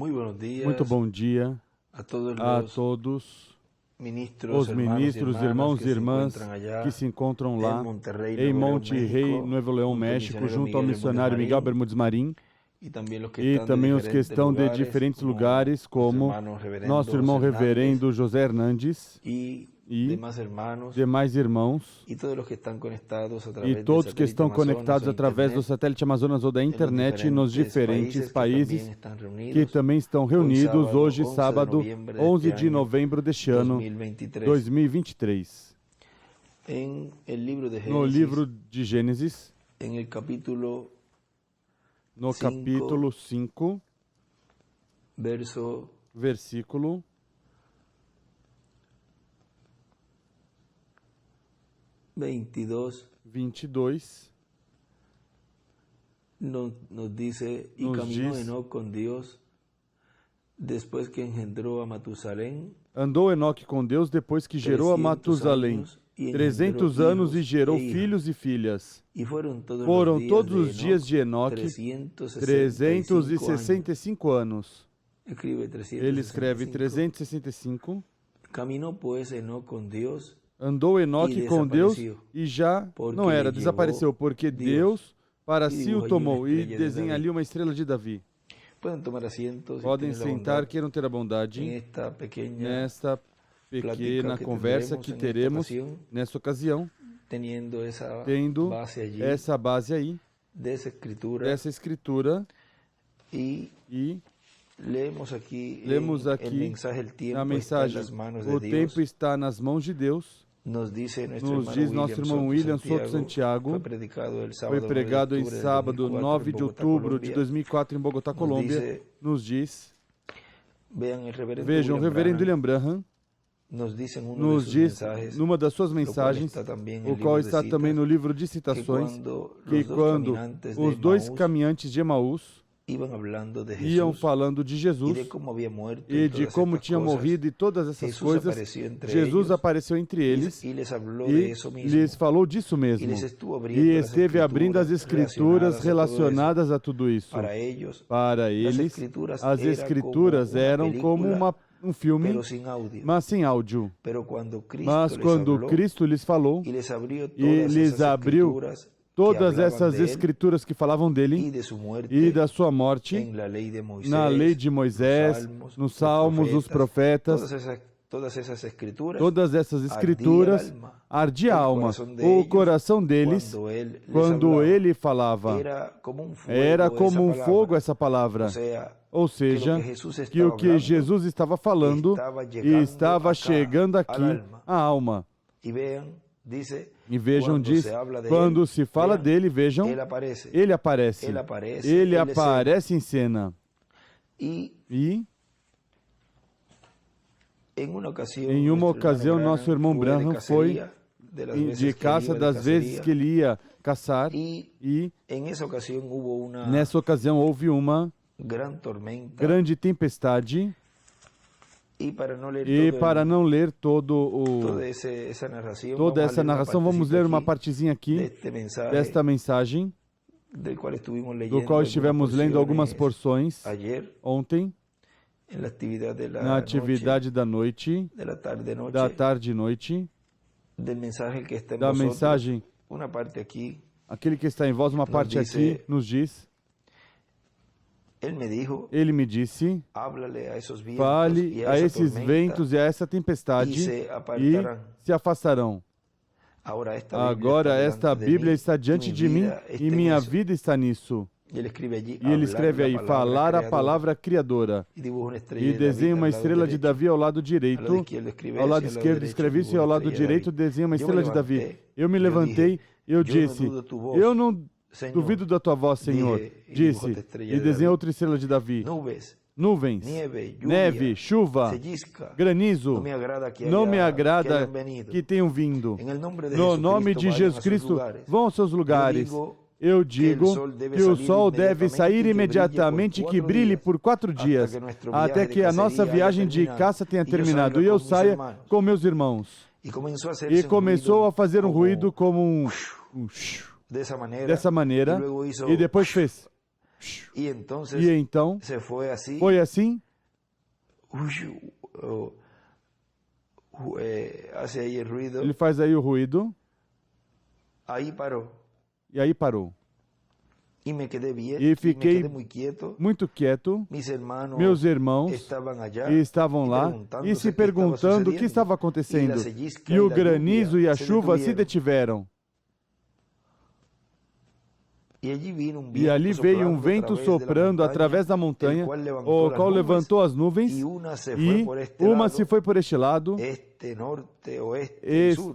Muito bom dia a todos os ministros, irmãos e irmãs que se encontram lá em Monterrey, Nuevo León, México, junto ao missionário Miguel Bermúdez Marim, e também os que estão de diferentes lugares, como nosso irmão reverendo José Hernandes e demais irmãos, e todos que estão conectados através do satélite Amazonas ou da internet nos diferentes países que também estão reunidos hoje, sábado, 11 de novembro deste ano, 2023. No livro de Gênesis, no capítulo 5, versículo 22, nos dice, y caminó Enoc con Dios después que engendró a Matusalém. Andou Enoque com Deus depois que gerou a Matusalém 300 anos e gerou filhos e filhas. Foram todos os dias de Enoque 365 anos. Ele escreve 365. Caminó pues Enoc con Dios. Andou Enoque com Deus e já não era, desapareceu, porque Deus para si o tomou. E desenha ali uma estrela de Davi. Podem sentar, queiram ter a bondade nesta pequena conversa que teremos nessa ocasião, tendo essa base aí, dessa escritura, e lemos aqui na mensagem, o tempo está nas mãos de Deus. Nos diz nosso irmão William Souto Santiago, foi pregado em sábado, 9 de outubro de 2004 em Bogotá, Colômbia, nos diz, vejam, o reverendo William Branham nos diz numa das suas mensagens, o qual está também no livro de citações, que quando os dois caminhantes de Emaús iam falando de Jesus e de como tinha morrido e todas essas coisas, Jesus apareceu entre eles e lhes falou disso mesmo. E esteve abrindo as escrituras relacionadas a tudo isso. Para eles, as escrituras eram como um filme, mas sem áudio. Mas quando Cristo lhes falou e lhes abriu todas essas escrituras que falavam dele e da sua morte, na lei de Moisés, nos Salmos, os profetas, todas essas escrituras, ardia a alma. O coração deles, quando ele falava, era como um fogo essa palavra. Ou seja, que o que Jesus estava falando estava chegando aqui à alma. E vejam, diz, quando se fala dele, vejam, ele aparece em cena. E em uma ocasião, nosso irmão Branham foi de caça das vezes que ele ia caçar, e nessa ocasião houve uma grande tempestade. E para não ler toda essa narração, vamos ler uma partezinha aqui desta mensagem, do qual estivemos lendo algumas porções ontem, na atividade da noite, da tarde e noite, da mensagem, aquele que está em voz, uma parte aqui, nos diz, ele me disse, fale a esses ventos e a essa tempestade e se afastarão. Agora esta Bíblia está diante de mim e minha vida está nisso. E ele escreve aí, falar a palavra criadora. E desenha uma estrela de Davi ao lado direito. Ao lado esquerdo escreve isso e ao lado direito desenha uma estrela de Davi. Eu me levantei e eu disse, eu não duvido da tua voz, Senhor, disse, e desenha outra estrela de Davi. Nuvens, neve, chuva, granizo, não me agrada que tenham vindo. No nome de Jesus Cristo, vão aos seus lugares. Eu digo que o sol deve sair imediatamente e que brilhe por 4 dias, até que a nossa viagem de caça tenha terminado e eu saia com meus irmãos. E começou a fazer um ruído como dessa maneira, e depois fez. E então foi assim. Ele faz aí o ruído. E aí parou. E fiquei muito quieto. Meus irmãos estavam lá e se perguntando o que estava acontecendo. E o granizo e a chuva se detiveram. E ali veio um vento soprando através da montanha, o qual levantou as nuvens, e uma se foi por este lado,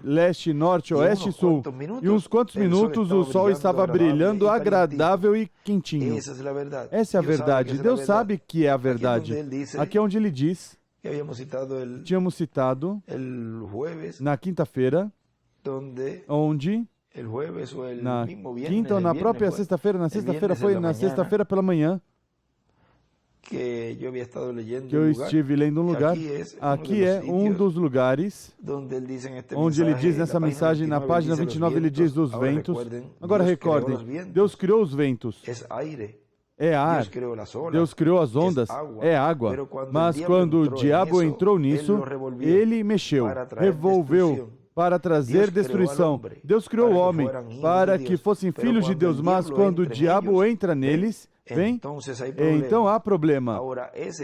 leste, norte, oeste e sul. E uns quantos minutos o sol estava brilhando, agradável e quentinho. Essa é a verdade. Deus sabe que é a verdade. Aqui é onde ele diz, tínhamos citado, na quinta-feira, onde... Na quinta ou na própria sexta-feira, foi na sexta-feira pela manhã, que eu estive lendo um lugar. Aqui é um dos lugares onde ele diz nessa mensagem, na página 29, ele diz dos ventos. Agora recordem, Deus criou os ventos. É ar. Deus criou as ondas. É água. Mas quando o diabo entrou nisso, ele mexeu, revolveu, para trazer destruição. Deus criou o homem para que fossem filhos de Deus, mas quando o diabo entra neles, então há problema.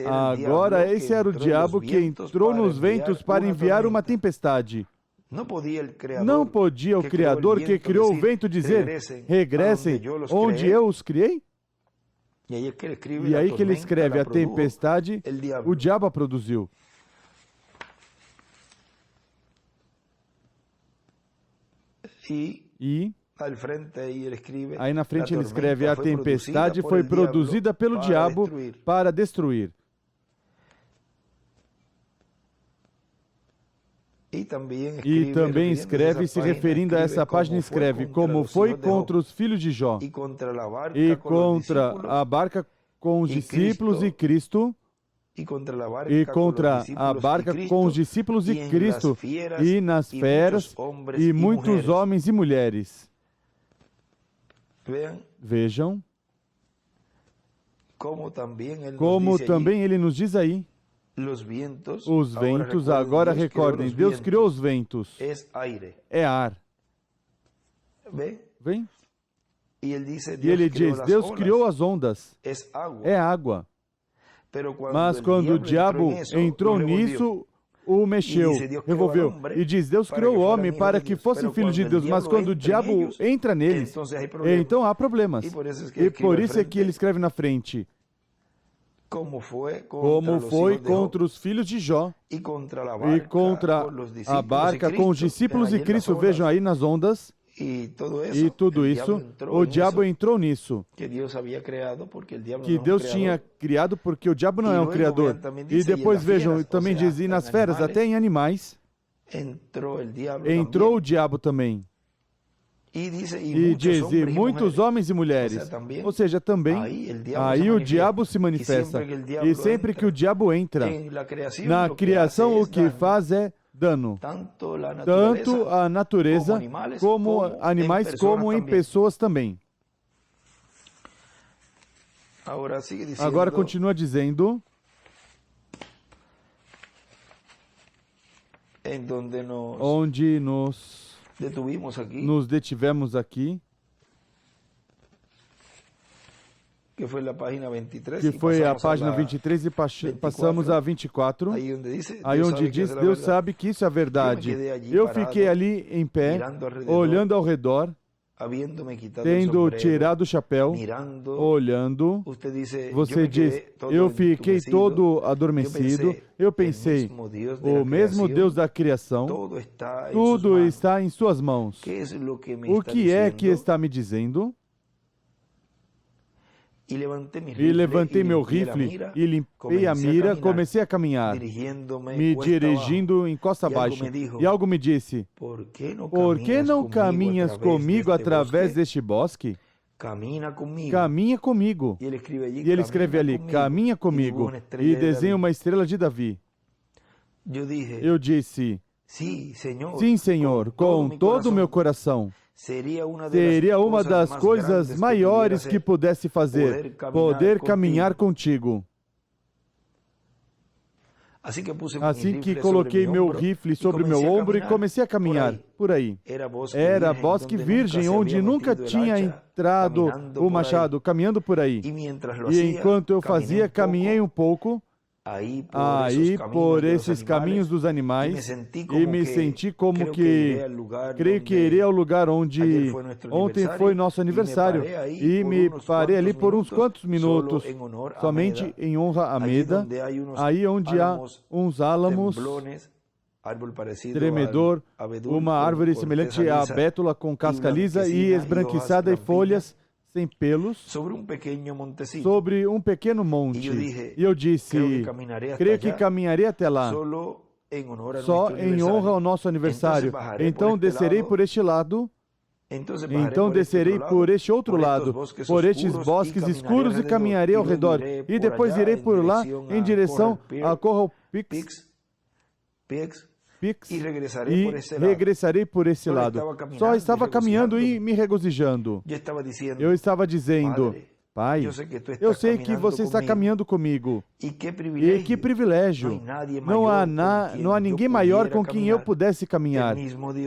Agora, esse era o diabo que entrou nos ventos para enviar uma tempestade. Não podia o Criador que criou o vento dizer, regressem onde eu os criei? E aí que ele escreve, a tempestade, o diabo a produziu. E aí na frente ele escreve, a tempestade foi produzida pelo diabo para destruir. E também escreve, se referindo a essa página, escreve, como foi contra os filhos de Jó, e contra a barca com os discípulos e Cristo, e contra a barca com os discípulos e Cristo, e nas feras, e muitos homens e mulheres. Vejam como também ele nos diz aí, os ventos, agora recordem, Deus criou os ventos, é ar. Vem? E ele diz, Deus criou as ondas, é água. Mas quando o diabo entrou nisso, o mexeu, revolveu. E diz, Deus criou o homem para que fosse filho de Deus, mas quando o diabo entra neles, então há problemas. E por isso é que ele escreve na frente, como foi contra os filhos de Jó, e contra a barca com os discípulos de Cristo, vejam aí nas ondas. E tudo isso, o diabo entrou nisso. Que Deus tinha criado, porque o diabo não é um criador. E depois vejam, também diz, e nas feras, até em animais, entrou o diabo também. E diz, e muitos homens e mulheres. Ou seja, também, aí o diabo se manifesta. E sempre que o diabo entra na criação, o que faz é dano, tanto a natureza, como animais, como em pessoas também. Agora continua dizendo, onde nos detivemos aqui, que foi a página 23 e passamos a 24, aí onde diz, Deus sabe que isso é verdade. Eu fiquei ali em pé, olhando ao redor, tendo tirado o chapéu, olhando. Você diz, eu fiquei todo adormecido, eu pensei, o mesmo Deus da criação, tudo está em suas mãos. O que é que está me dizendo? E levantei meu rifle e limpei a mira, comecei a caminhar, me dirigindo em costa abaixo. E algo me disse, por que não caminhas comigo através deste bosque? Caminha comigo. E ele escreve ali, caminha comigo, e desenha uma estrela de Davi. Eu disse, sim, Senhor, com todo o meu coração. seria uma das coisas maiores que pudesse fazer, poder caminhar contigo. Assim que coloquei meu rifle sobre meu ombro e comecei a caminhar por aí. Era bosque virgem, onde nunca tinha entrado o machado, caminhando por aí. E enquanto eu fazia, caminhei um pouco, aí por esses caminhos dos animais, e me senti como que, creio que irei ao lugar onde ontem foi nosso aniversário, e me parei ali por uns quantos minutos, somente em honra a Meda, aí onde há uns álamos, tremedor, uma árvore semelhante à bétula com casca lisa e esbranquiçada e folhas sem pelos, sobre um pequeno monte. E eu disse, creio que caminharei até lá, só em honra ao nosso aniversário. Então descerei por este lado, então descerei por este outro lado, por estes bosques escuros e caminharei ao redor. E depois irei por lá em direção a Coral Peaks, e regressarei por esse lado. Só estava caminhando e me regozijando. Eu estava dizendo, Pai, eu sei que você está caminhando comigo. E que privilégio. Não há ninguém maior com quem eu pudesse caminhar.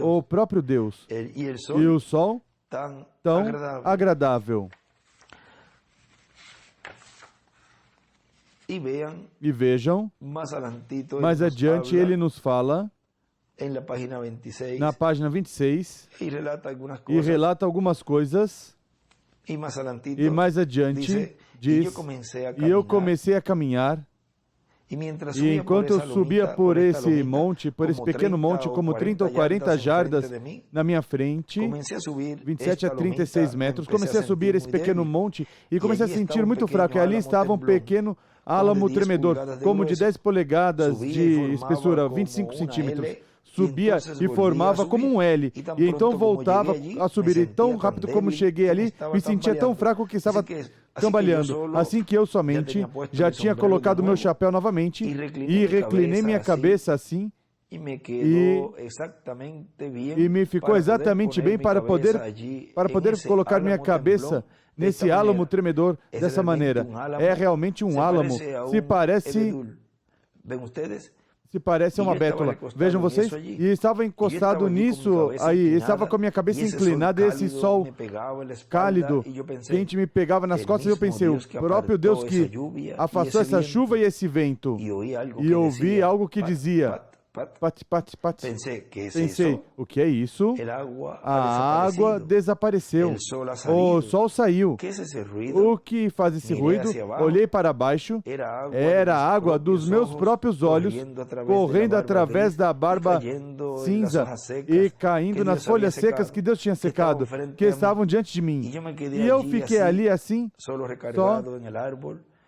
O próprio Deus. E o sol tão agradável. E vejam, mais adiante ele nos fala, na página 26, e relata algumas coisas, e mais adiante diz, e eu comecei a caminhar, e enquanto eu subia por esse monte, por esse pequeno monte, como 30 ou 40 jardas na minha frente, 27 a 36 metros, comecei a subir esse pequeno monte, e comecei a sentir muito fraco, e ali estava um pequeno álamo tremedor, como de 10 polegadas de espessura, 25 centímetros. Subia e formava como um L, e então voltava a subir, e tão rápido como cheguei ali, me sentia tão fraco que estava cambaleando. Assim que eu somente já tinha colocado meu chapéu novamente, e reclinei minha cabeça assim, e me ficou exatamente bem para poder colocar minha cabeça nesse álamo tremedor dessa maneira. É realmente um álamo, se parece uma bétula. Vejam vocês, e estava encostado nisso aí, estava com a minha cabeça inclinada, e esse sol cálido, quente, me pegava nas costas, e eu pensei, o próprio Deus que afastou essa chuva e esse vento. E ouvi algo que dizia, pat, pat, pat. Pensei, o que é isso? A água desapareceu. O sol saiu. O que faz esse ruído? Olhei para baixo. Era a água dos meus próprios olhos, correndo através da barba cinza e caindo nas folhas secas que Deus tinha secado, que estavam diante de mim. E eu fiquei ali assim, só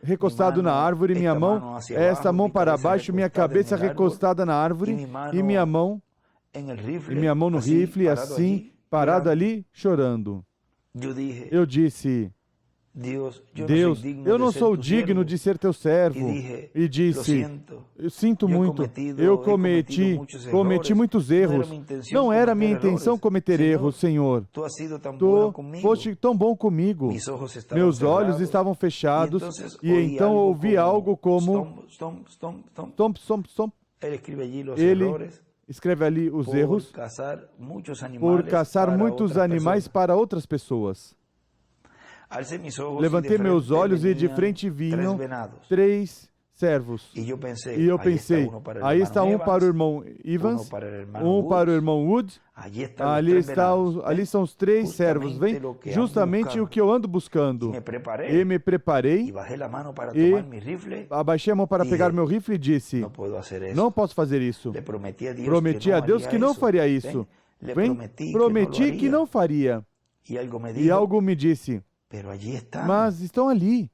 recostado na árvore, minha mão, esta mão para baixo, minha cabeça recostada na árvore, e minha mão no rifle, assim, parado ali, chorando. Eu disse, Deus, eu não sou digno de ser teu servo. E disse, eu sinto muito, eu cometi muitos erros. Não era minha intenção cometer erros, Senhor. Tu foste tão bom comigo. Meus olhos estavam fechados, e então ouvi algo como stomp, stomp, stomp. Ele escreve ali os erros por caçar muitos animais para outras pessoas. Levantei meus olhos e de frente vinham 3 servos. E eu pensei, aí está um para o irmão Evans, um para o irmão Wood, ali são os 3 servos. Vem justamente o que eu ando buscando. E me preparei e abaixei a mão para pegar meu rifle e disse, não posso fazer isso. Prometi a Deus que não faria isso. Prometi que não faria. E algo me disse, mas estão ali.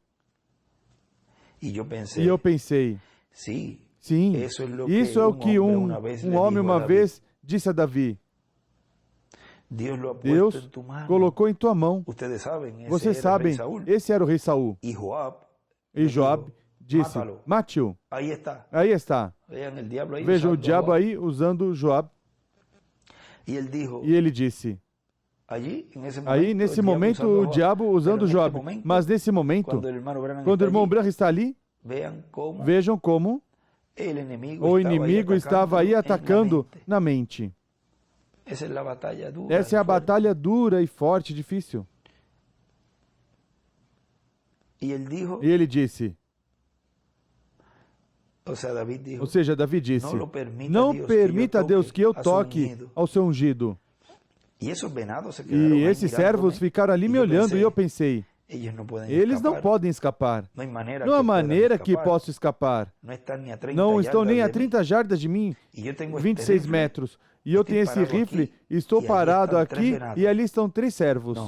E eu pensei, sim, isso é o que um homem uma vez disse a Davi. Deus colocou em tua mão. Vocês sabem, esse era o rei Saul. E Joabe disse, mate-o. Aí está. Vejam o diabo aí usando Joabe. E ele disse, Aí, nesse momento, o diabo usando Job. Mas nesse momento, quando o irmão Branham está ali, vejam como o inimigo estava aí atacando na mente. Essa é a batalha dura e forte, difícil. E ele disse, ou seja, Davi disse, não permita a Deus que eu toque ao seu ungido. E esses servos ficaram ali me olhando e eu pensei, eles não podem escapar. Não há maneira que possa escapar. Não estão nem a 30 jardas de mim, 26 metros. E eu tenho esse rifle, estou parado aqui e ali estão 3 servos.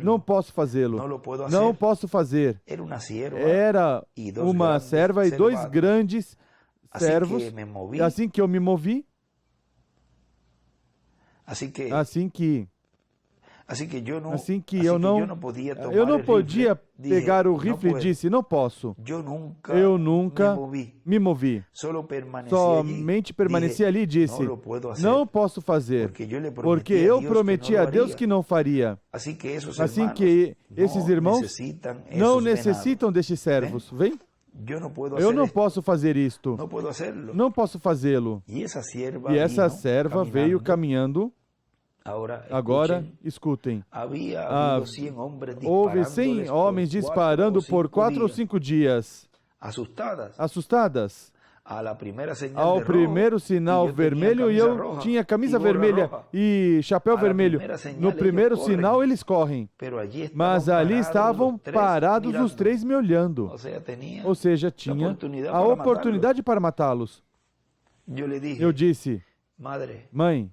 Não posso fazê-lo. Não posso fazer. Era uma serva e 2 grandes servos. Assim que eu me movi, assim que eu não podia pegar o rifle e disse, não posso. Eu nunca me movi. Somente permaneci ali e disse, não posso fazer, porque eu prometi a Deus que não faria. Assim que esses irmãos não necessitam destes servos. Vem? Eu não posso fazer isto. Não posso fazê-lo. E essa serva veio caminhando. Agora, escutem, houve 100 homens disparando por 4 ou 5 dias, assustadas. Ao primeiro sinal vermelho, e eu tinha camisa vermelha e chapéu vermelho. No primeiro sinal, eles correm. Mas ali estavam parados os 3 me olhando. Ou seja, tinha a oportunidade para matá-los. Eu disse, mãe,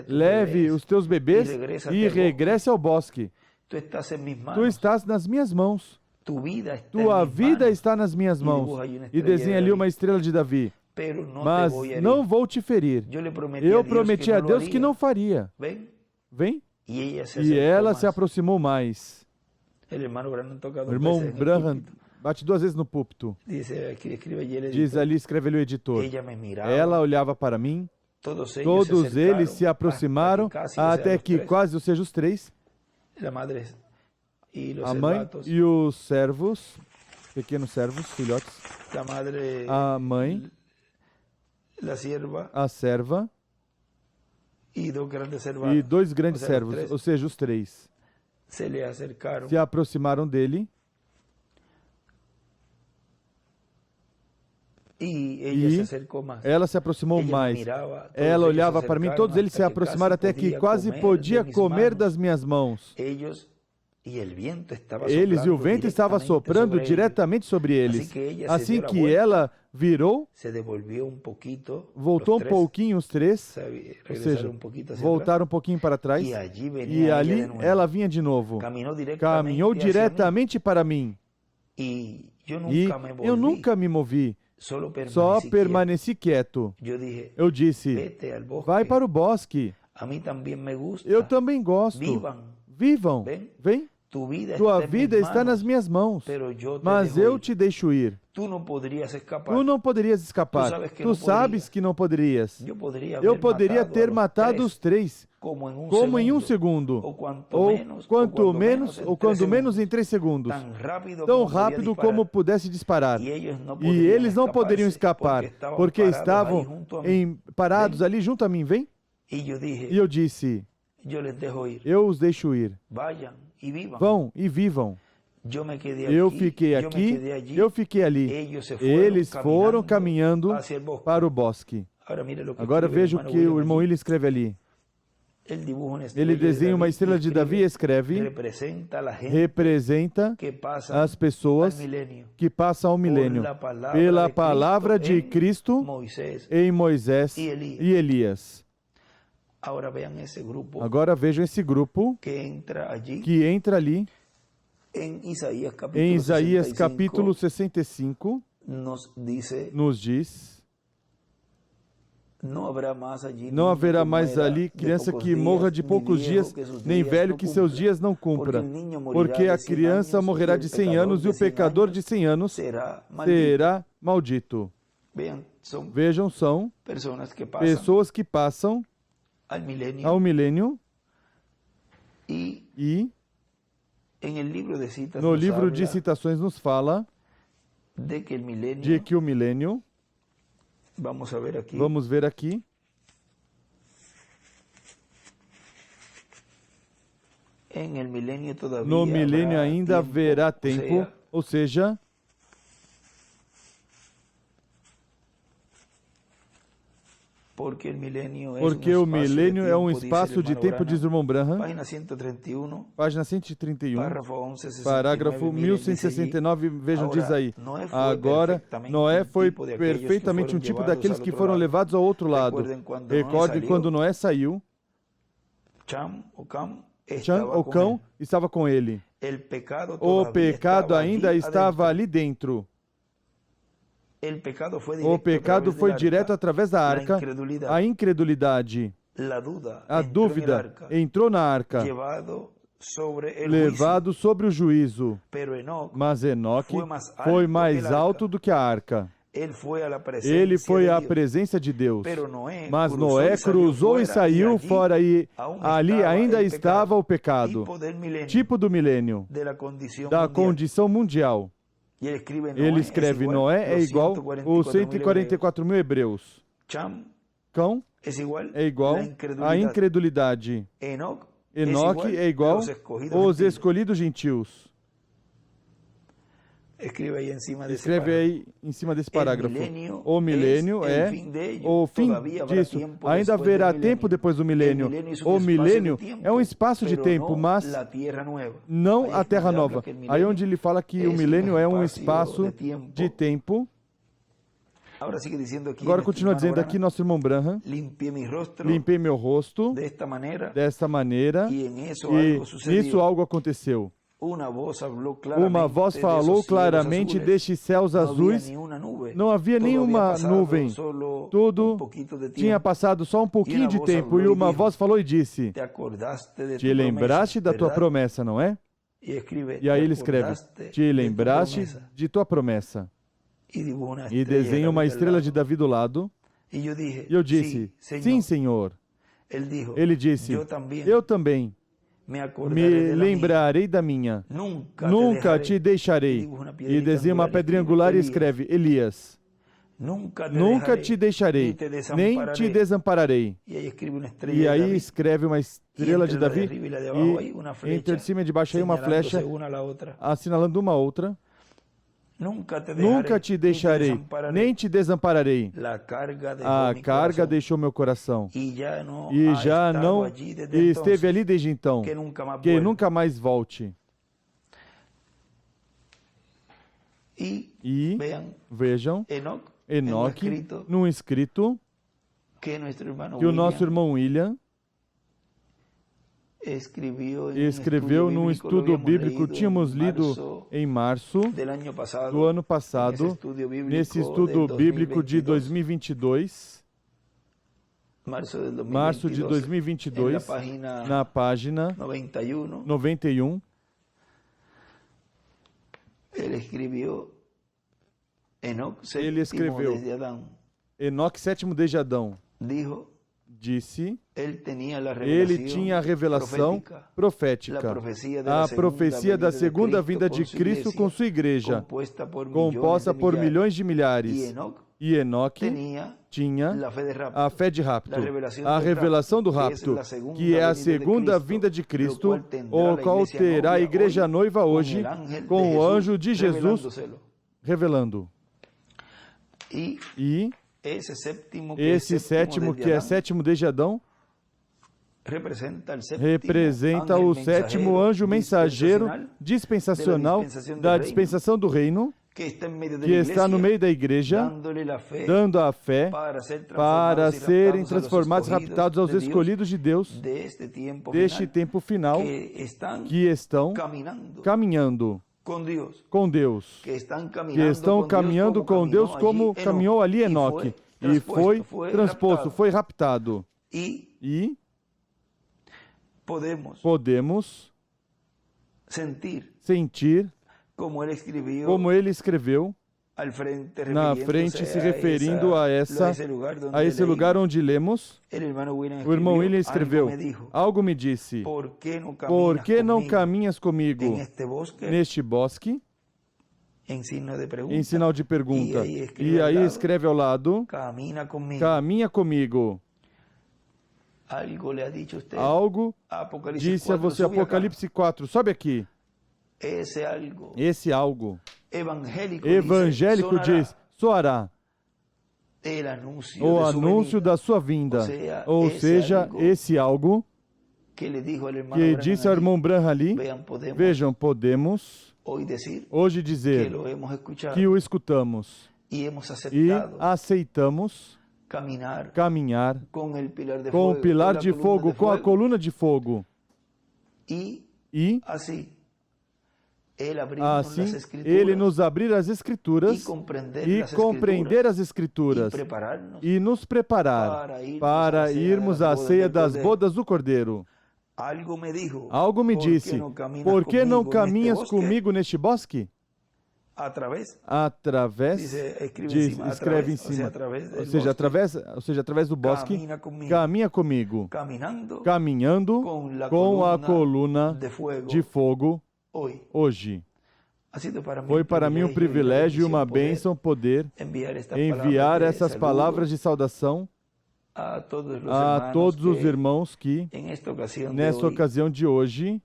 leve os teus bebês e regresse ao bosque. Tu estás nas minhas mãos. Tua vida está nas minhas mãos. E desenha ali uma estrela de Davi. Mas não vou te ferir. Eu prometi a Deus que não faria. Vem? E ela se aproximou mais. O irmão Branham bate 2 vezes no púlpito. Diz ali, escreve ali o editor. Ela olhava para mim. Todos eles se aproximaram até que quase, ou seja, os 3, a mãe e os servos, pequenos servos, filhotes, a mãe, a serva e 2 grandes servos, ou seja, os 3, se aproximaram dele. E ela se aproximou mais. Ela olhava para mim, todos eles se aproximaram até que quase podia comer das minhas mãos. Eles e o vento estava soprando diretamente sobre eles. Assim que ela virou, voltou um pouquinho os 3, ou seja, voltaram um pouquinho para trás, e ali ela vinha de novo. Caminhou diretamente para mim. E eu nunca me movi. Só permaneci quieto. Eu disse, vai para o bosque. Eu também gosto. Vivam. Vem. Tua vida está nas minhas mãos. Mas eu te deixo ir. Tu não poderias escapar. Tu sabes que não poderias. Eu poderia ter matado os 3, como em 1 segundo. Ou quanto menos em 3 segundos. Tão rápido como pudesse disparar. E eles não poderiam escapar, porque estavam parados ali junto a mim. Vem? E eu disse, eu os deixo ir. Vão e vivam. Eu fiquei aqui, eu fiquei ali. Eles foram caminhando para o bosque. Agora veja o que o irmão William escreve ali. Ele desenha uma estrela de Davi e escreve, representa as pessoas que passam ao milênio pela palavra de Cristo em Moisés e Elias. Agora vejam esse grupo que entra ali em Isaías capítulo 65, nos diz, não haverá mais ali criança que morra de poucos dias, nem velho que seus dias não cumpra, porque a criança morrerá de 100 anos e o pecador de 100 anos será maldito. Vejam, são pessoas que passam ao milênio E no livro de Citações nos fala de que o milênio, vamos ver aqui, no milênio ainda haverá tempo, ou seja, porque o milênio é um espaço de tempo, diz o irmão Branham, página 131, parágrafo 1169, vejam, diz aí, agora Noé foi perfeitamente um tipo daqueles que foram levados ao outro lado. Recorde quando Noé saiu, Chan, o cão, estava com ele. O pecado ainda estava ali dentro. O pecado foi direto através da arca, a incredulidade, a dúvida entrou na arca, levado sobre o juízo. Mas Enoque foi mais alto do que a arca. Ele foi à presença de Deus. Mas Noé cruzou e saiu fora e ali ainda estava o pecado, tipo do milênio, da condição mundial. Ele escreve, Noé é igual os 144 mil hebreus. Cão é igual à incredulidade. Enoque é igual os escolhidos gentios. Escreve aí em cima desse parágrafo. O milênio é o fim disso. Ainda haverá tempo depois do milênio. O milênio é um espaço de tempo, mas não a terra nova. Aí onde ele fala que o milênio é um espaço de tempo. Agora continua dizendo aqui nosso irmão Branham, limpei meu rosto desta maneira e nisso algo aconteceu. Uma voz falou claramente destes céus azuis, não havia nenhuma nuvem, tudo tinha passado só um pouquinho de tempo, e uma voz falou e disse, te lembraste da tua promessa, não é? E aí ele escreve, te lembraste de tua promessa. E desenha uma estrela de Davi do lado, e eu disse, sim, Senhor. Ele disse, eu também. Me lembrarei da minha. Nunca te deixarei. E desenha uma pedra angular e escreve, Elias. Nunca te deixarei, nem te desampararei. E aí escreve uma estrela de Davi e entre de cima e de baixo aí uma flecha assinalando uma outra. Nunca te deixarei, nem te desampararei. A carga deixou meu coração. E já não esteve ali desde então. Que nunca mais volte. E vejam, Enoque, num escrito que o nosso irmão William escreveu num estudo bíblico, tínhamos lido em março do ano passado, nesse estudo bíblico de 2022, março de 2022, na página 91, ele escreveu, Enoque, sétimo desde Adão, disse, ele tinha a revelação profética, a profecia da segunda vinda de Cristo com sua igreja, composta por milhões de milhares. E Enoque tinha a fé de rapto, a revelação do rapto, que é a segunda vinda de Cristo, o qual terá a igreja noiva hoje, com o anjo de Jesus revelando. E esse sétimo, que é sétimo desde Adão, representa o sétimo anjo mensageiro dispensacional da dispensação do reino, que está no meio da igreja, dando a fé para serem transformados, raptados aos escolhidos de Deus deste tempo final, que estão caminhando com Deus, que estão caminhando com Deus como caminhou ali Enoque, e foi transposto, foi raptado. E podemos sentir como ele escreveu na frente, se referindo a esse lugar onde lemos, o irmão William escreveu: algo me disse, por que não caminhas comigo neste bosque? Em sinal de pergunta. E aí escreve ao lado: caminha comigo. Algo disse a você, Apocalipse 4. Sobe aqui. Esse algo evangélico diz, soará o anúncio da sua vinda. Ou seja, esse algo que disse ao irmão Branham ali, vejam, podemos hoje dizer que o escutamos e aceitamos caminhar com o pilar de fogo, com a coluna de fogo. E assim, Ele nos abrir as Escrituras e compreender as Escrituras e nos preparar para irmos à ceia das bodas do Cordeiro. Algo me disse, por que não caminhas comigo neste bosque? Escreve em cima, ou seja, através do bosque, caminha comigo, caminhando com a coluna de fogo hoje. Foi para mim um privilégio e uma bênção poder enviar essas palavras de saudação a todos os irmãos que, nesta ocasião de hoje,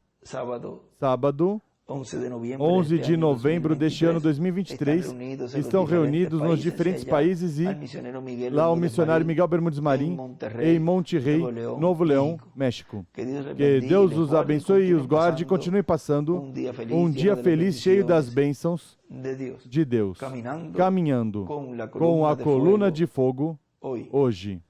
sábado, 11 de novembro deste ano 2023, estão reunidos nos diferentes países e lá o missionário Miguel Bermúdez Marim, em Monterrey, Novo Leão, México. Que Deus os abençoe e os guarde e continue passando um dia feliz, cheio das bênçãos de Deus, caminhando com a coluna de fogo hoje.